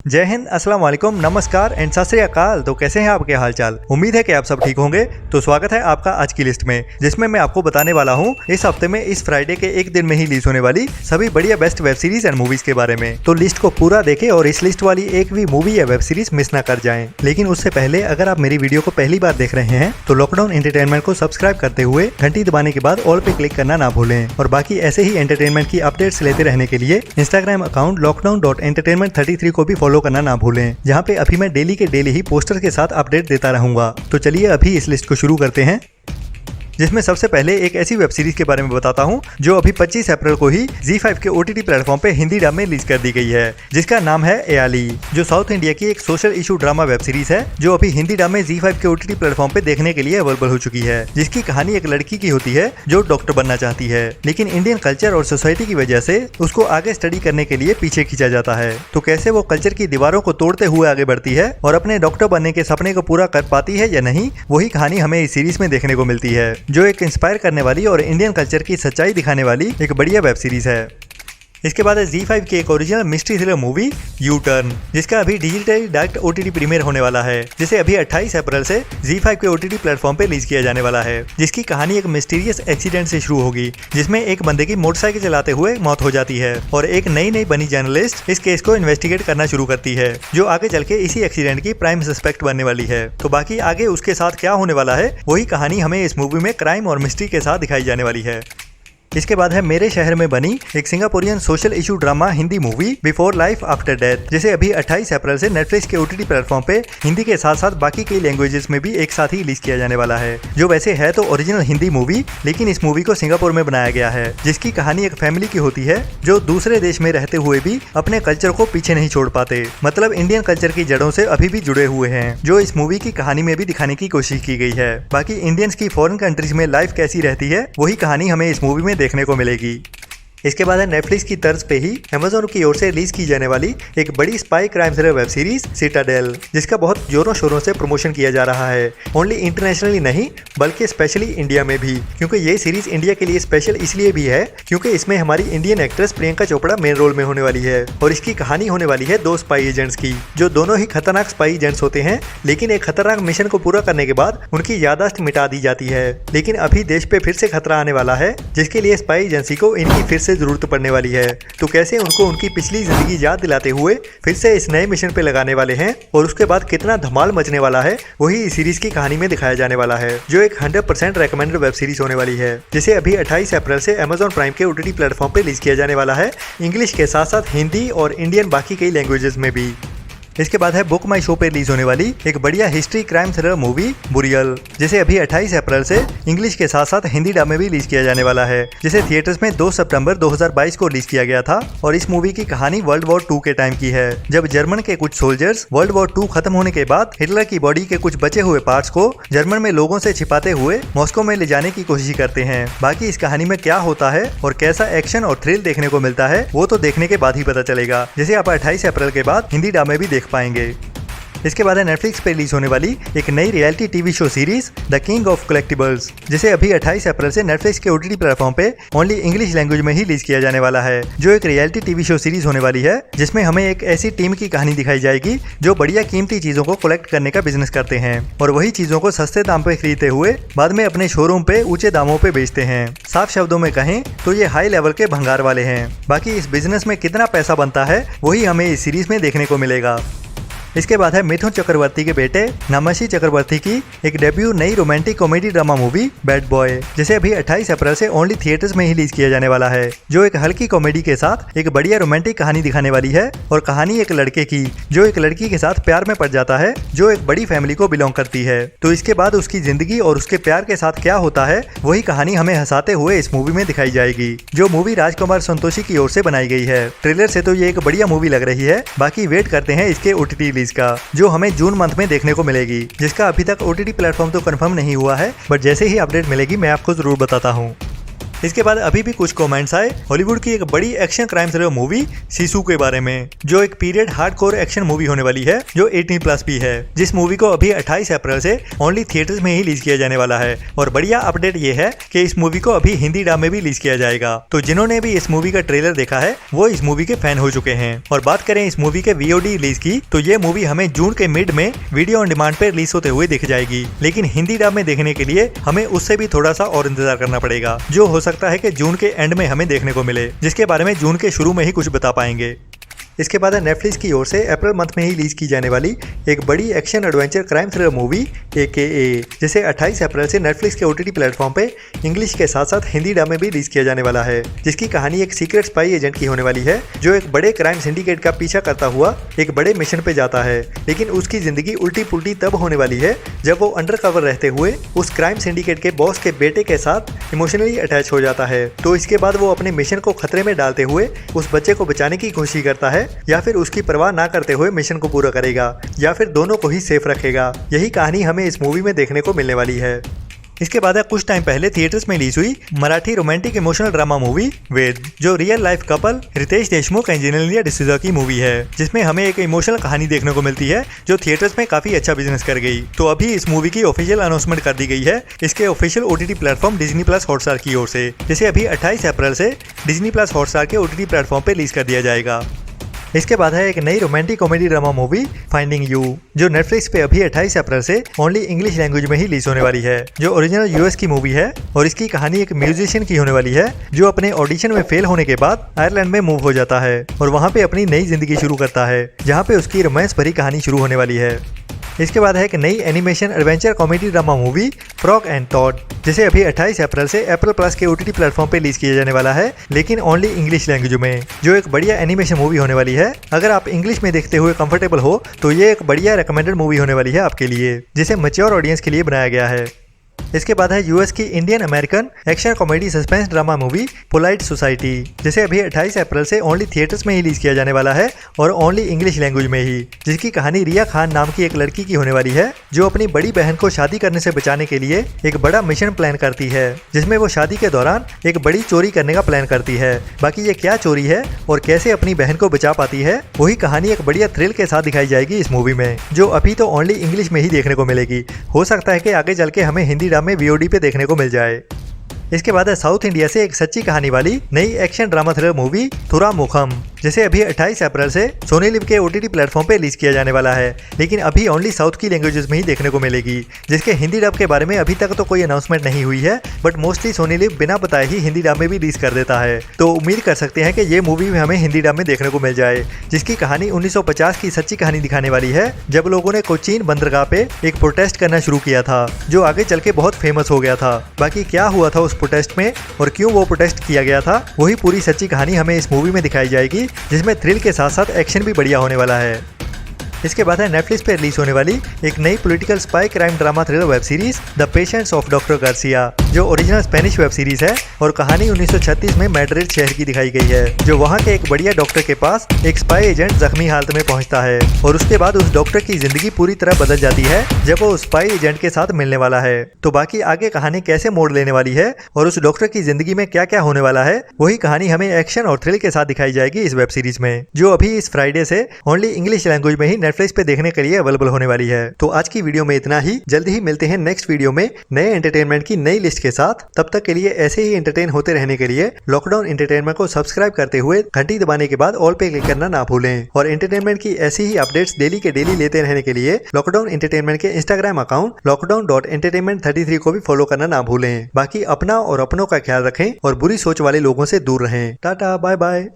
जय हिंद, अस्सलाम वालेकुम, नमस्कार एंड सत श्री अकाल। तो कैसे हैं आपके हालचाल। उम्मीद है कि आप सब ठीक होंगे। तो स्वागत है आपका आज की लिस्ट में, जिसमें मैं आपको बताने वाला हूं इस हफ्ते में इस फ्राइडे के एक दिन में ही रिलीज होने वाली सभी बढ़िया best web series and movies के बारे में। तो लिस्ट को पूरा देखें और इस लिस्ट वाली एक भी मूवी या वेब सीरीज मिस ना कर जाएं। लेकिन उससे पहले अगर आप मेरी वीडियो को पहली बार देख रहे हैं तो लॉकडाउन एंटरटेनमेंट को सब्सक्राइब करते हुए घंटी दबाने के बाद ऑल पे क्लिक करना ना भूलें। और बाकी ऐसे ही एंटरटेनमेंट की अपडेट्स लेते रहने के लिए इंस्टाग्राम अकाउंट lockdown.entertainment33 को भी फॉलो करना ना भूलें, जहाँ पे अभी मैं डेली के डेली ही पोस्टर के साथ अपडेट देता रहूंगा। तो चलिए अभी इस लिस्ट को शुरू करते हैं, जिसमें सबसे पहले एक ऐसी वेब सीरीज के बारे में बताता हूं जो अभी 25 अप्रैल को ही ZEE5 के OTT प्लेटफॉर्म पे हिंदी डब में रिलीज कर दी गई है, जिसका नाम है एआली, जो साउथ इंडिया की एक social issue drama web series है जो अभी हिंदी डब में ZEE5 के OTT प्लेटफॉर्म पे देखने के लिए अवेलेबल हो चुकी है। जिसकी कहानी एक लड़की की होती है जो डॉक्टर बनना चाहती है, लेकिन इंडियन कल्चर और सोसाइटी की वजह से उसको आगे स्टडी करने के लिए पीछे खींचा जाता है। तो कैसे वो कल्चर की दीवारों को तोड़ते हुए आगे बढ़ती है और अपने डॉक्टर बनने के सपने को पूरा कर पाती है या नहीं, वही कहानी हमें इस सीरीज में देखने को मिलती है, जो एक इंस्पायर करने वाली और इंडियन कल्चर की सच्चाई दिखाने वाली एक बढ़िया वेब सीरीज है। इसके बाद है ZEE5 की एक original mystery thriller movie U turn, जिसका अभी डिजिटली डायरेक्ट OTT प्रीमियर होने वाला है, जिसे अभी 28 अप्रैल से ZEE5 के OTT प्लेटफॉर्म पे रिलीज किया जाने वाला है। जिसकी कहानी एक मिस्टीरियस एक्सीडेंट से शुरू होगी, जिसमें एक बंदे की मोटरसाइकिल चलाते हुए मौत हो जाती है और एक नई बनी जर्नलिस्ट इस केस को इन्वेस्टिगेट करना शुरू करती है, जो आगे चल के इसी एक्सीडेंट की प्राइम सस्पेक्ट बनने वाली है। तो बाकी आगे उसके साथ क्या होने वाला है, वही कहानी हमें इस मूवी में क्राइम और मिस्ट्री के साथ दिखाई जाने वाली है। इसके बाद है मेरे शहर में बनी एक Singaporean social issue drama Hindi movie before life after death, जिसे अभी 28 अप्रैल से नेटफ्लिक्स के OTT प्लेटफॉर्म पे हिंदी के साथ साथ बाकी कई लैंग्वेजेस में भी एक साथ ही रिलीज किया जाने वाला है। जो वैसे है तो ओरिजिनल हिंदी मूवी, लेकिन इस मूवी को सिंगापुर में बनाया गया है, जिसकी कहानी एक फैमिली की होती है जो दूसरे देश में रहते हुए भी अपने कल्चर को पीछे नहीं छोड़ पाते, मतलब इंडियन कल्चर की जड़ों से अभी भी जुड़े हुए हैं, जो इस मूवी की कहानी में भी दिखाने की कोशिश की गई है। बाकी इंडियंस की फॉरेन कंट्रीज में लाइफ कैसी रहती है, वही कहानी हमें इस मूवी में देखने को मिलेगी। इसके बाद है नेटफ्लिक्स की तर्ज पे ही अमेज़न की ओर से रिलीज की जाने वाली एक बड़ी spy crime thriller web series Citadel, जिसका बहुत जोरों शोरों से प्रमोशन किया जा रहा है, ओनली इंटरनेशनली नहीं बल्कि स्पेशली इंडिया में भी, क्योंकि ये सीरीज इंडिया के लिए स्पेशल इसलिए भी है क्योंकि इसमें हमारी Indian actress Priyanka Chopra main role में होने वाली है। और इसकी कहानी होने वाली है दो स्पाई एजेंट्स की, जो दोनों ही खतरनाक स्पाई एजेंट्स होते हैं, लेकिन एक खतरनाक मिशन को पूरा करने के बाद उनकी याददाश्त मिटा दी जाती है। लेकिन अभी देश पे फिर से खतरा आने वाला है, जिसके लिए स्पाई एजेंसी को इनकी फिर से जरूरत पड़ने वाली है। तो कैसे उनको उनकी पिछली जिंदगी याद दिलाते हुए फिर से इस नए मिशन पे लगाने वाले हैं और उसके बाद कितना धमाल मचने वाला है, वही इस सीरीज की कहानी में दिखाया जाने वाला है, जो एक 100% रेकमेंडेड वेब सीरीज होने वाली है, जिसे अभी 28 अप्रैल से Amazon प्राइम के OTT प्लेटफॉर्म पे रिलीज किया जाने वाला है, इंग्लिश के साथ साथ हिंदी और इंडियन बाकी कई लैंग्वेजेस में भी। इसके बाद है बुक माई शो पे रिलीज होने वाली एक बढ़िया history crime thriller movie burial, जिसे अभी 28 अप्रैल से इंग्लिश के साथ साथ हिंदी डब में भी रिलीज किया जाने वाला है, जिसे थिएटर्स में 2 सितंबर 2022 को रिलीज किया गया था। और इस मूवी की कहानी वर्ल्ड वॉर 2 के टाइम की है, जब जर्मन के कुछ सोल्जर्स वर्ल्ड वॉर 2 खत्म होने के बाद हिटलर की बॉडी के कुछ बचे हुए पार्ट्स को जर्मन में लोगों से छिपाते हुए मॉस्को में ले जाने की कोशिश करते हैं। बाकी इस कहानी में क्या होता है और कैसा एक्शन और थ्रिल देखने को मिलता है, वो तो देखने के बाद ही पता चलेगा, जिसे आप 28 अप्रैल के बाद हिंदी डब में भी देख पाएंगे। इसके बाद है नेटफ्लिक्स पे रिलीज होने वाली एक नई reality TV show series the king of collectibles, जिसे अभी 28 अप्रैल से नेटफ्लिक्स के OTT प्लेटफॉर्म पे ओनली इंग्लिश लैंग्वेज में ही रिलीज किया जाने वाला है, जो एक रियलिटी टीवी शो सीरीज होने वाली है, जिसमें हमें एक ऐसी टीम की कहानी दिखाई जाएगी जो बढ़िया कीमती चीजों को कलेक्ट करने का बिजनेस करते हैं और वही चीजों को सस्ते दाम पे खरीदते हुए बाद में अपने शोरूम पे ऊंचे दामों पे बेचते हैं। साफ शब्दों में कहें तो ये हाई लेवल के भंगार वाले हैं। बाकी इस बिजनेस में कितना पैसा बनता है, वही हमें इस सीरीज में देखने को मिलेगा। इसके बाद है मिथुन चक्रवर्ती के बेटे नमशी चक्रवर्ती की एक डेब्यू नई romantic comedy drama movie bad boy, जिसे अभी 28 अप्रैल से ओनली थिएटर्स में ही रिलीज किया जाने वाला है, जो एक हल्की कॉमेडी के साथ एक बढ़िया रोमांटिक कहानी दिखाने वाली है। और कहानी एक लड़के की जो एक लड़की के साथ प्यार में पड़ जाता है, जो एक बड़ी फैमिली को बिलोंग करती है। तो इसके बाद उसकी जिंदगी और उसके प्यार के साथ क्या होता है, वही कहानी हमें हंसाते हुए इस मूवी में दिखाई जाएगी, जो मूवी राजकुमार संतोषी की ओर से बनाई गई है। ट्रेलर से तो ये एक बढ़िया मूवी लग रही है। बाकी वेट करते हैं इसके OTT का, जो हमें जून मंथ में देखने को मिलेगी, जिसका अभी तक OTT प्लेटफॉर्म तो कंफर्म नहीं हुआ है, बट जैसे ही अपडेट मिलेगी मैं आपको जरूर बताता हूँ। इसके बाद अभी भी कुछ कमेंट्स आए हॉलीवुड की एक बड़ी action crime thriller movie Sisu के बारे में, जो एक पीरियड हार्डकोर एक्शन मूवी होने वाली है जो 18+ भी है, जिस मूवी को अभी 28 अप्रैल से ओनली थिएटर्स में ही रिलीज किया जाने वाला है। और बढ़िया अपडेट ये है कि इस मूवी को अभी हिंदी डब में भी रिलीज किया जाएगा। तो जिन्होंने भी इस मूवी का ट्रेलर देखा है वो इस मूवी के फैन हो चुके हैं। और बात करें इस मूवी के VOD रिलीज की, तो ये मूवी हमें जून के मिड में वीडियो ऑन डिमांड पे रिलीज होते हुए दिख जाएगी, लेकिन हिंदी डब में देखने के लिए हमें उससे भी थोड़ा सा और इंतजार करना पड़ेगा, जो हो सकता है कि जून के एंड में हमें देखने को मिले, जिसके बारे में जून के शुरू में ही कुछ बता पाएंगे। इसके बाद है नेटफ्लिक्स की ओर से अप्रैल मंथ में ही रिलीज की जाने वाली एक बड़ी action adventure crime thriller movie AKA, जिसे 28 अप्रैल से नेटफ्लिक्स के OTT प्लेटफॉर्म पे इंग्लिश के साथ साथ हिंदी डब में भी रिलीज किया जाने वाला है, जिसकी कहानी एक सीक्रेट स्पाई एजेंट की होने वाली है जो एक बड़े क्राइम सिंडिकेट का पीछा करता हुआ एक बड़े मिशन पे जाता है, लेकिन उसकी जिंदगी उल्टी पुल्टी तब होने वाली है जब वो अंडरकवर रहते हुए उस क्राइम सिंडिकेट के बॉस के बेटे के साथ इमोशनली अटैच हो जाता है। तो इसके बाद वो अपने मिशन को खतरे में डालते हुए उस बच्चे को बचाने की कोशिश करता है, या फिर उसकी परवाह ना करते हुए मिशन को पूरा करेगा, या फिर दोनों को ही सेफ रखेगा। यही कहानी हमें इस मूवी में देखने को मिलने वाली है। इसके बाद कुछ टाइम पहले थिएटर्स में रिलीज हुई Marathi romantic emotional drama movie Ved, जो real life couple Riteish Deshmukh and Genelia D'Souza की मूवी है, जिसमें हमें एक इमोशनल कहानी देखने को मिलती है जो थिएटर्स में काफी अच्छा बिजनेस कर गई। तो अभी इस मूवी की ऑफिशियल अनाउंसमेंट कर दी गई है इसके official OTT platform Disney+ Hotstar की ओर से, जिसे अभी 28 अप्रैल से Disney+ हॉटस्टार के OTT प्लेटफॉर्म पे रिलीज कर दिया जाएगा। इसके बाद है एक नई romantic comedy drama movie finding you, जो नेटफ्लिक्स पे अभी 28 अप्रैल से ओनली इंग्लिश लैंग्वेज में ही रिलीज होने वाली है, जो ओरिजिनल US की मूवी है। और इसकी कहानी एक म्यूजिशियन की होने वाली है जो अपने ऑडिशन में फेल होने के बाद आयरलैंड में मूव हो जाता है और वहाँ पे अपनी नई जिंदगी शुरू करता है, जहाँ पे उसकी रोमांस भरी कहानी शुरू होने वाली है। इसके बाद है एक नई animation adventure comedy drama movie Frog and Toad, जिसे अभी 28 अप्रैल से Apple+ के OTT प्लेटफॉर्म पे रिलीज किया जाने वाला है, लेकिन ओनली इंग्लिश लैंग्वेज में, जो एक बढ़िया एनिमेशन मूवी होने वाली है। अगर आप इंग्लिश में देखते हुए कंफर्टेबल हो तो ये एक बढ़िया रिकमेंडेड मूवी होने वाली है आपके लिए, जिसे मैच्योर ऑडियंस के लिए बनाया गया है। इसके बाद है US की Indian American action comedy suspense drama movie polite society, जिसे अभी 28 अप्रैल से ओनली थिएटर्स में ही रिलीज किया जाने वाला है और ओनली इंग्लिश लैंग्वेज में ही, जिसकी कहानी रिया खान नाम की एक लड़की की होने वाली है जो अपनी बड़ी बहन को शादी करने से बचाने के लिए एक बड़ा मिशन प्लान करती है, जिसमें वो शादी के दौरान एक बड़ी चोरी करने का प्लान करती है। बाकी ये क्या चोरी है और कैसे अपनी बहन को बचा पाती है, वही कहानी एक बढ़िया थ्रिल के साथ दिखाई जाएगी इस मूवी में, जो अभी तो ओनली इंग्लिश में ही देखने को मिलेगी। हो सकता है कि आगे चल के हमें हिंदी में VOD पे देखने को मिल जाए। इसके बाद है साउथ इंडिया से एक सच्ची कहानी वाली नई एक्शन ड्रामा थ्रिलर मूवी थुरामुखम, जिसे अभी 28 अप्रैल से सोनी लिव के OTT प्लेटफॉर्म पे रिलीज किया जाने वाला है, लेकिन अभी ओनली साउथ की लैंग्वेजेस में ही देखने को मिलेगी, जिसके हिंदी डब के बारे में अभी तक तो कोई अनाउंसमेंट नहीं हुई है, बट मोस्टली सोनी लिव बिना बताए ही हिंदी डब में भी रिलीज कर देता है। तो उम्मीद कर सकते हैं कि ये मूवी हमें हिंदी डब में देखने को मिल जाए, जिसकी कहानी 1950 की सच्ची कहानी दिखाने वाली है, जब लोगों ने कोचीन बंदरगाह पे एक प्रोटेस्ट करना शुरू किया था, जो आगे चल के बहुत फेमस हो गया था। बाकी क्या हुआ था उस प्रोटेस्ट में और क्यों वो प्रोटेस्ट किया गया था, वही पूरी सच्ची कहानी हमें इस मूवी में दिखाई जाएगी, जिसमें थ्रिल के साथ साथ एक्शन भी बढ़िया होने वाला है। इसके बाद है नेटफ्लिक्स पे रिलीज होने वाली एक नई political spy crime drama thriller web series the patients of doctor Garcia, जो ओरिजिनल स्पेनिश वेब सीरीज है और कहानी 1936 में मैड्रिड शहर की दिखाई गई है, जो वहाँ के एक बढ़िया डॉक्टर के पास एक स्पाई एजेंट जख्मी हालत में पहुँचता है और उसके बाद उस डॉक्टर की जिंदगी पूरी तरह बदल जाती है जब वो उस स्पाई एजेंट के साथ मिलने वाला है। तो बाकी आगे कहानी कैसे मोड़ लेने वाली है और उस डॉक्टर की जिंदगी में क्या क्या होने वाला है, वही कहानी हमें एक्शन और थ्रिल के साथ दिखाई जाएगी इस वेब सीरीज में, जो अभी इस फ्राइडे से ओनली इंग्लिश लैंग्वेज में ही नेटफ्लिक्स पे देखने के लिए अवेलेबल होने वाली है। तो आज की वीडियो में इतना ही, जल्दी ही मिलते हैं नेक्स्ट वीडियो में नए एंटरटेनमेंट की नई लिस्ट के साथ। तब तक के लिए ऐसे ही एंटरटेन होते रहने के लिए लॉकडाउन एंटरटेनमेंट को सब्सक्राइब करते हुए घंटी दबाने के बाद ऑल पे क्लिक करना ना भूलें, और एंटरटेनमेंट की ऐसी ही अपडेट्स डेली के डेली लेते रहने के लिए लॉकडाउन एंटरटेनमेंट के इंस्टाग्राम अकाउंट lockdown.entertainment33 को भी फॉलो करना ना भूलें। बाकी अपना और अपनों का ख्याल रखें और बुरी सोच वाले लोगों से दूर रहें। Tata bye bye.